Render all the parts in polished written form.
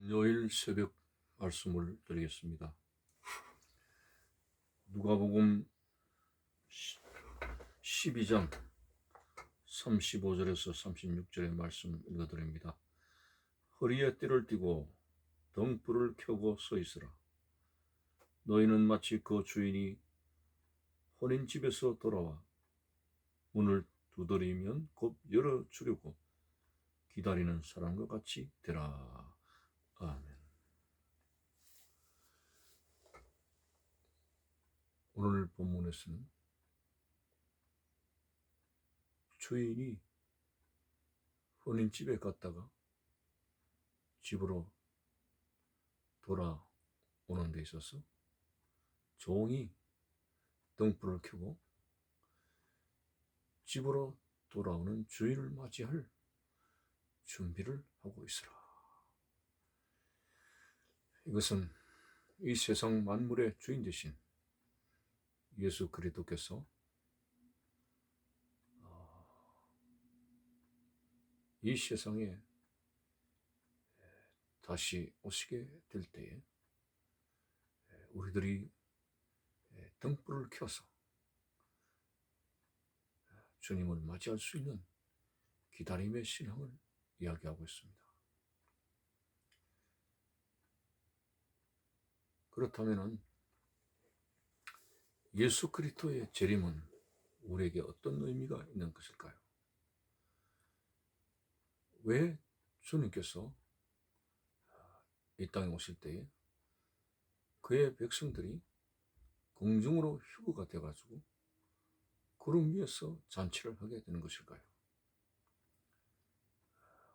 금요일 새벽 말씀을 드리겠습니다. 누가복음 12장 35절에서 36절의 말씀 읽어드립니다. 허리에 띠를 띠고 등불을 켜고 서 있으라. 너희는 마치 그 주인이 혼인집에서 돌아와 문을 두드리면 곧 열어주려고 기다리는 사람과 같이 되라. 아멘. 오늘 본문에서는 주인이 혼인집에 갔다가 집으로 돌아오는 데 있어서 종이 등불을 켜고 집으로 돌아오는 주인을 맞이할 준비를 하고 있으라. 이것은 이 세상 만물의 주인 되신 예수 그리스도께서 이 세상에 다시 오시게 될 때에 우리들이 등불을 켜서 주님을 맞이할 수 있는 기다림의 신앙을 이야기하고 있습니다. 그렇다면 예수 그리스도의 재림은 우리에게 어떤 의미가 있는 것일까요? 왜 주님께서 이 땅에 오실 때에 그의 백성들이 공중으로 휴거가 돼가지고 구름 위에서 잔치를 하게 되는 것일까요?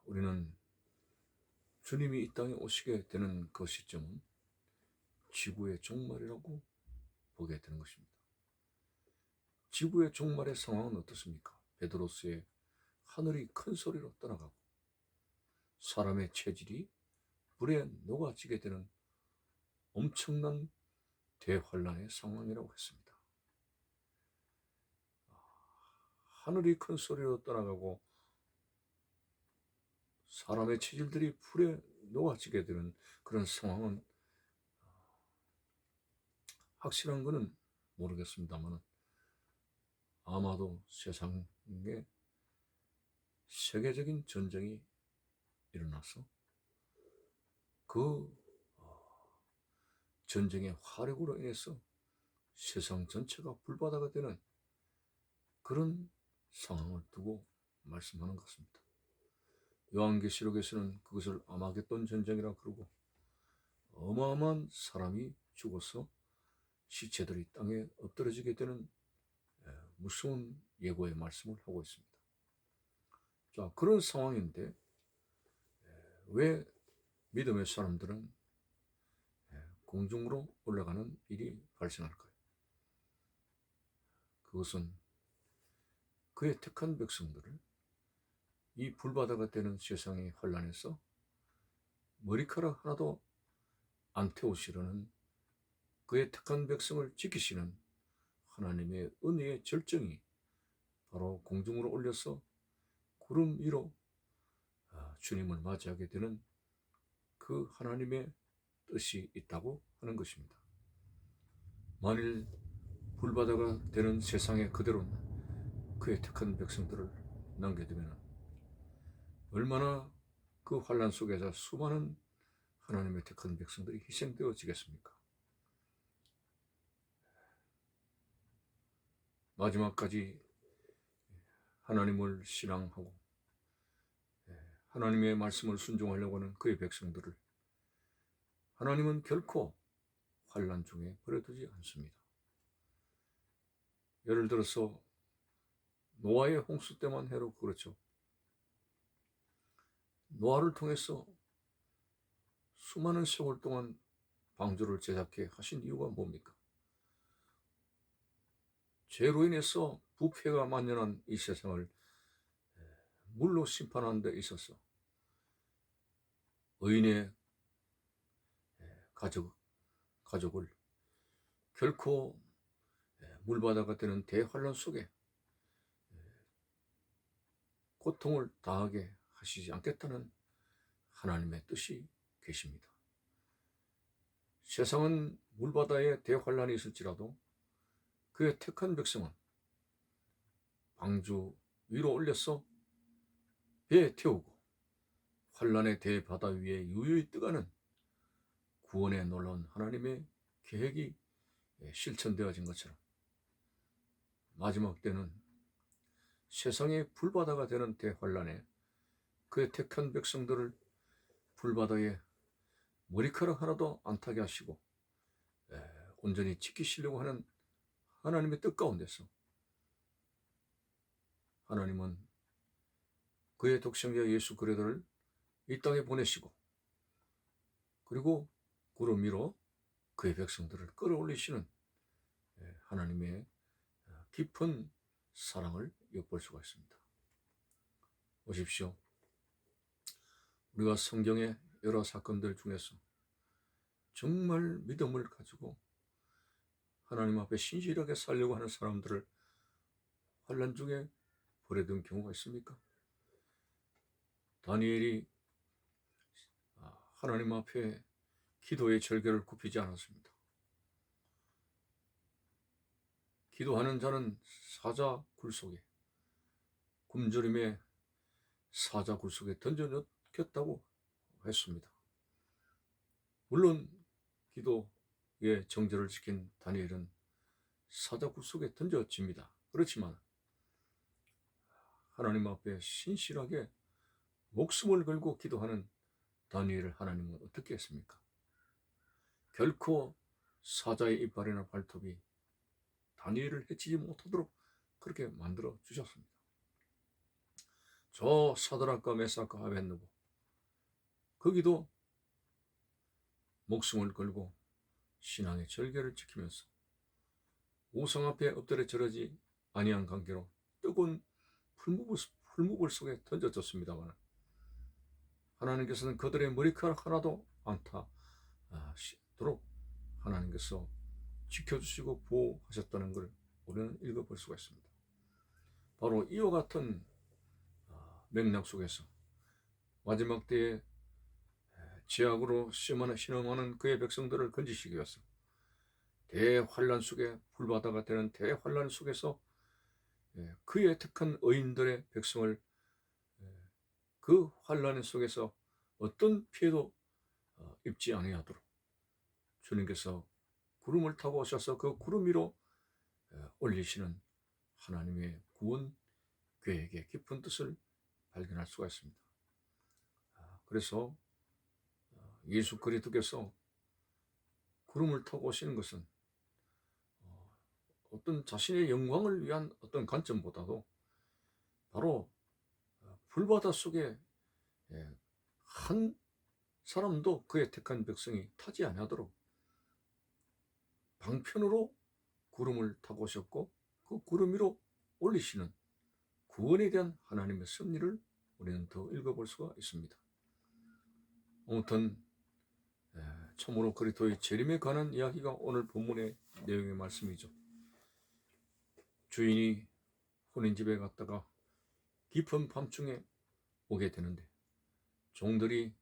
우리는 주님이 이 땅에 오시게 되는 그 시점은 지구의 종말이라고 보게 되는 것입니다. 지구의 종말의 상황은 어떻습니까? 베드로스의 하늘이 큰 소리로 떠나가고 사람의 체질이 불에 녹아지게 되는 엄청난 대환란의 상황이라고 했습니다. 하늘이 큰 소리로 떠나가고 사람의 체질들이 불에 녹아지게 되는 그런 상황은 확실한 것은 모르겠습니다만 아마도 세상에 세계적인 전쟁이 일어나서 그 전쟁의 화력으로 인해서 세상 전체가 불바다가 되는 그런 상황을 두고 말씀하는 것 같습니다. 요한계시록에서는 그것을 아마겟돈 전쟁이라 그러고 어마어마한 사람이 죽어서 시체들이 땅에 엎드러지게 되는 무서운 예고의 말씀을 하고 있습니다. 자, 그런 상황인데 왜 믿음의 사람들은 공중으로 올라가는 일이 발생할까요? 그것은 그의 택한 백성들을 이 불바다가 되는 세상의 환란에서 머리카락 하나도 안 태우시려는 그의 택한 백성을 지키시는 하나님의 은혜의 절정이 바로 공중으로 올려서 구름 위로 주님을 맞이하게 되는 그 하나님의 뜻이 있다고 하는 것입니다. 만일 불바다가 되는 세상에 그대로는 그의 택한 백성들을 남겨두면 얼마나 그 환란 속에서 수많은 하나님의 택한 백성들이 희생되어지겠습니까? 마지막까지 하나님을 신앙하고 하나님의 말씀을 순종하려고 하는 그의 백성들을 하나님은 결코 환란 중에 버려두지 않습니다. 예를 들어서 노아의 홍수 때만 해도 그렇죠. 노아를 통해서 수많은 세월 동안 방주를 제작해 하신 이유가 뭡니까? 죄로 인해서 부패가 만연한 이 세상을 물로 심판하는 데 있어서 의인의 가족을 결코 물바다가 되는 대환란 속에 고통을 당하게 하시지 않겠다는 하나님의 뜻이 계십니다. 세상은 물바다에 대환란이 있을지라도 그의 택한 백성은 방주 위로 올려서 배에 태우고 환란의 대바다 위에 유유히 뜨가는 구원에 놀라운 하나님의 계획이 실천되어진 것처럼 마지막 때는 세상의 불바다가 되는 대환란에 그의 택한 백성들을 불바다에 머리카락 하나도 안 타게 하시고 온전히 지키시려고 하는 하나님의 뜻 가운데서 하나님은 그의 독생자 예수 그리스도를 이 땅에 보내시고 그리고 구름 위로 그의 백성들을 끌어올리시는 하나님의 깊은 사랑을 엿볼 수가 있습니다. 보십시오. 우리가 성경의 여러 사건들 중에서 정말 믿음을 가지고 하나님 앞에 신실하게 살려고 하는 사람들을 환난 중에 버려둔 경우가 있습니까? 다니엘이 하나님 앞에 기도의 절개를 굽히지 않았습니다. 기도하는 자는 사자 굴속에 굶주림의 사자 굴속에 던져넣겠다고 했습니다. 물론 기도의 정절을 지킨 다니엘은 사자 굴속에 던져집니다. 그렇지만 하나님 앞에 신실하게 목숨을 걸고 기도하는 다니엘을 하나님은 어떻게 했습니까? 결코 사자의 이빨이나 발톱이 다니엘을 해치지 못하도록 그렇게 만들어 주셨습니다. 저 사드락과 메삭과 아벳느고 거기도 목숨을 걸고 신앙의 절개를 지키면서 우상 앞에 엎드려 절하지 아니한 관계로 뜨거운 풀무불 속에 던져졌습니다만 하나님께서는 그들의 머리카락 하나도 안 타도록 하나님께서 지켜주시고 보호하셨다는 걸 우리는 읽어볼 수가 있습니다. 바로 이와 같은 맥락 속에서 마지막 때에 죄악으로 신음하는 그의 백성들을 건지시기 위해서 대환란 속에 불바다가 되는 대환란 속에서 그의 택한 의인들의 백성을 그 환란 속에서 어떤 피해도 입지 아니하도록 주님께서 구름을 타고 오셔서 그 구름 위로 올리시는 하나님의 구원 계획의 깊은 뜻을 발견할 수가 있습니다. 그래서 예수 그리스도께서 구름을 타고 오시는 것은 어떤 자신의 영광을 위한 어떤 관점보다도 바로 불바다 속에 한 사람도 그의 택한 백성이 타지 아니하도록 방편으로 구름을 타고 오셨고 그 구름 위로 올리시는 구원에 대한 하나님의 섭리를 우리는 더 읽어볼 수가 있습니다. 아무튼 참으로 그리스도의 재림에 관한 이야기가 오늘 본문의 내용의 말씀이죠. 주인이 혼인집에 갔다가 깊은 밤중에 오게 되는데 종들이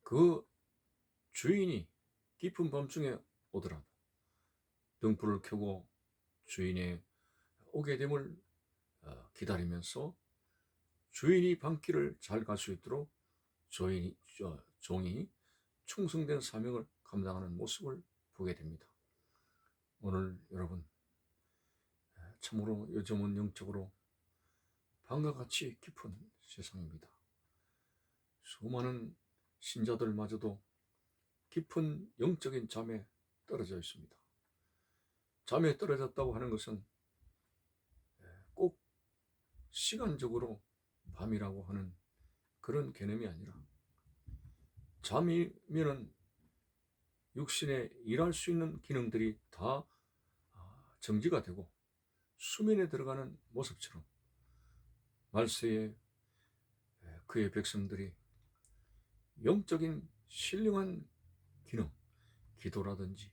그 주인이 깊은 밤중에 오더라도 등불을 켜고 주인의 오게 됨을 기다리면서 주인이 밤길을 잘 갈 수 있도록 종이 충성된 사명을 감당하는 모습을 보게 됩니다. 오늘 여러분 참으로 요즘은 영적으로 밤과 같이 깊은 세상입니다. 수많은 신자들마저도 깊은 영적인 잠에 떨어져 있습니다. 잠에 떨어졌다고 하는 것은 꼭 시간적으로 밤이라고 하는 그런 개념이 아니라 잠이면은 육신에 일할 수 있는 기능들이 다 정지가 되고 수면에 들어가는 모습처럼 말세에 그의 백성들이 영적인 신령한 기능, 기도라든지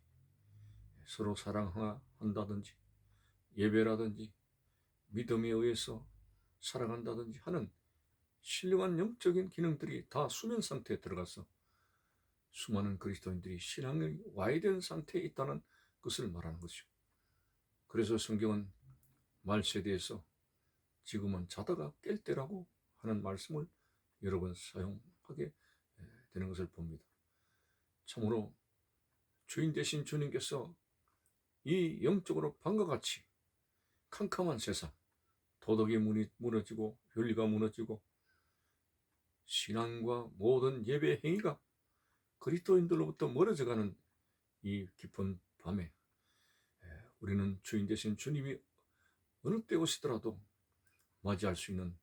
서로 사랑한다든지 예배라든지 믿음에 의해서 살아간다든지 하는 신령한 영적인 기능들이 다 수면 상태에 들어가서 수많은 그리스도인들이 신앙이 와해된 상태에 있다는 것을 말하는 것이죠. 그래서 성경은 말세대에서 지금은 자다가 깰 때라고 하는 말씀을 여러 번 사용하게 되는 것을 봅니다. 참으로 주인 되신 주님께서 이 영적으로 방과 같이 캄캄한 세상, 도덕이 무너지고 윤리가 무너지고 신앙과 모든 예배 행위가 그리스도인들로부터 멀어져가는 이 깊은 밤에 우리는 주인 되신 주님이 어느 때 오시더라도 맞이할 수 있는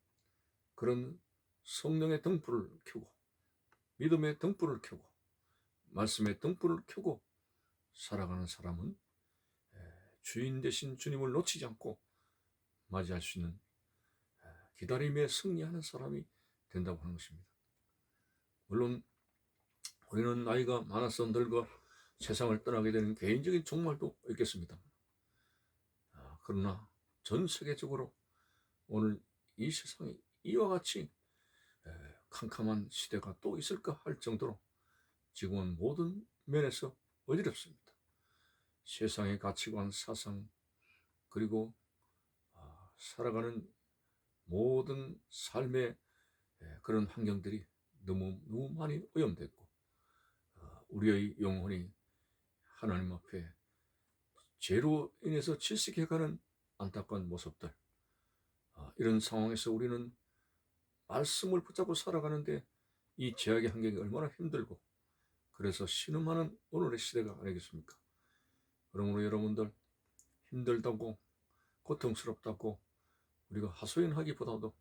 그런 성령의 등불을 켜고 믿음의 등불을 켜고 말씀의 등불을 켜고 살아가는 사람은 주인 되신 주님을 놓치지 않고 맞이할 수 있는 기다림에 승리하는 사람이 된다고 하는 것입니다. 물론 우리는 나이가 많아서 늙어 세상을 떠나게 되는 개인적인 종말도 있겠습니다. 그러나 전 세계적으로 오늘 이 세상이 이와 같이 캄캄한 시대가 또 있을까 할 정도로 지금은 모든 면에서 어지럽습니다. 세상의 가치관, 사상, 그리고 살아가는 모든 삶의 그런 환경들이 너무 많이 오염됐고 우리의 영혼이 하나님 앞에 죄로 인해서 질식해가는 안타까운 모습들, 이런 상황에서 우리는 말씀을 붙잡고 살아가는데 이 죄악의 환경이 얼마나 힘들고 그래서 신음하는 오늘의 시대가 아니겠습니까? 그러므로 여러분들 힘들다고 고통스럽다고 우리가 하소연하기보다도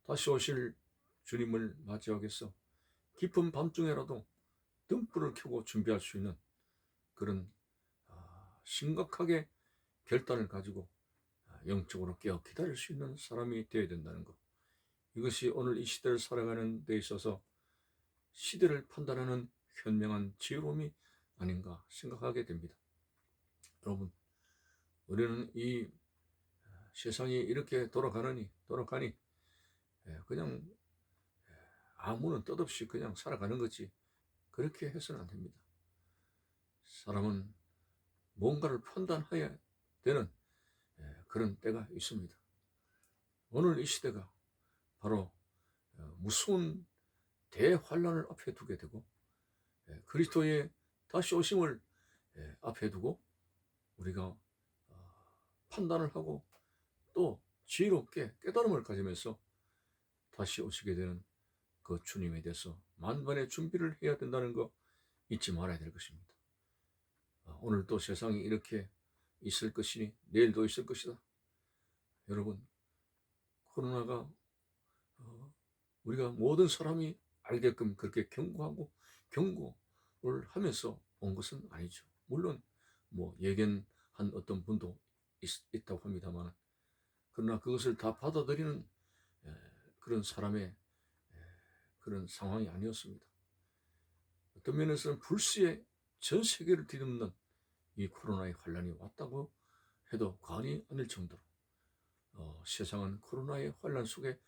다시 오실 주님을 맞이하기 위해서 깊은 밤중에라도 등불을 켜고 준비할 수 있는 그런 심각하게 결단을 가지고 영적으로 깨어 기다릴 수 있는 사람이 되어야 된다는 것. 이것이 오늘 이 시대를 살아가는 데 있어서 시대를 판단하는 현명한 지혜로움이 아닌가 생각하게 됩니다. 여러분, 우리는 이 세상이 이렇게 돌아가니 그냥 아무런 뜻없이 그냥 살아가는 거지 그렇게 해서는 안 됩니다. 사람은 뭔가를 판단해야 되는 그런 때가 있습니다. 오늘 이 시대가 바로 무서운 대환란을 앞에 두게 되고 그리스도의 다시 오심을 앞에 두고 우리가 판단을 하고 또 지혜롭게 깨달음을 가지면서 다시 오시게 되는 그 주님에 대해서 만반의 준비를 해야 된다는 거 잊지 말아야 될 것입니다. 오늘도 세상이 이렇게 있을 것이니 내일도 있을 것이다. 여러분, 코로나가 우리가 모든 사람이 알게끔 그렇게 경고를 하면서 온 것은 아니죠. 물론 예견한 어떤 분도 있다고 합니다만, 그러나 그것을 다 받아들이는 그런 사람의 그런 상황이 아니었습니다. 어떤 면에서는 불시에 전 세계를 뒤덮는 이 코로나의 환란이 왔다고 해도 과언이 아닐 정도로 세상은 코로나의 환란 속에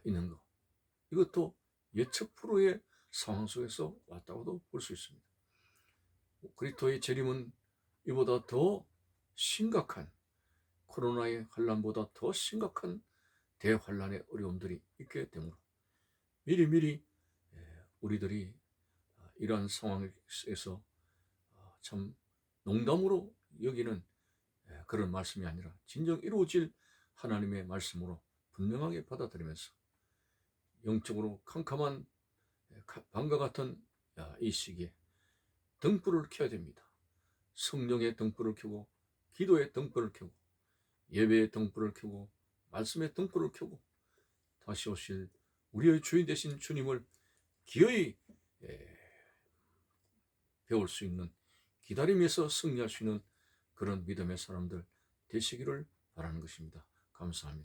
있는 것, 이것도 예측 불허의 상황 속에서 왔다고도 볼 수 있습니다. 그리스도의 재림은 이보다 더 심각한 코로나의 환란보다 더 심각한 대환란의 어려움들이 있게 되므로 미리 우리들이 이러한 상황에서 참 농담으로 여기는 그런 말씀이 아니라 진정 이루어질 하나님의 말씀으로 분명하게 받아들이면서 영적으로 캄캄한 밤과 같은 이 시기에 등불을 켜야 됩니다. 성령의 등불을 켜고 기도의 등불을 켜고 예배의 등불을 켜고 말씀의 등불을 켜고 다시 오실 우리의 주인 되신 주님을 기어이 배울 수 있는 기다림에서 승리할 수 있는 그런 믿음의 사람들 되시기를 바라는 것입니다. 감사합니다.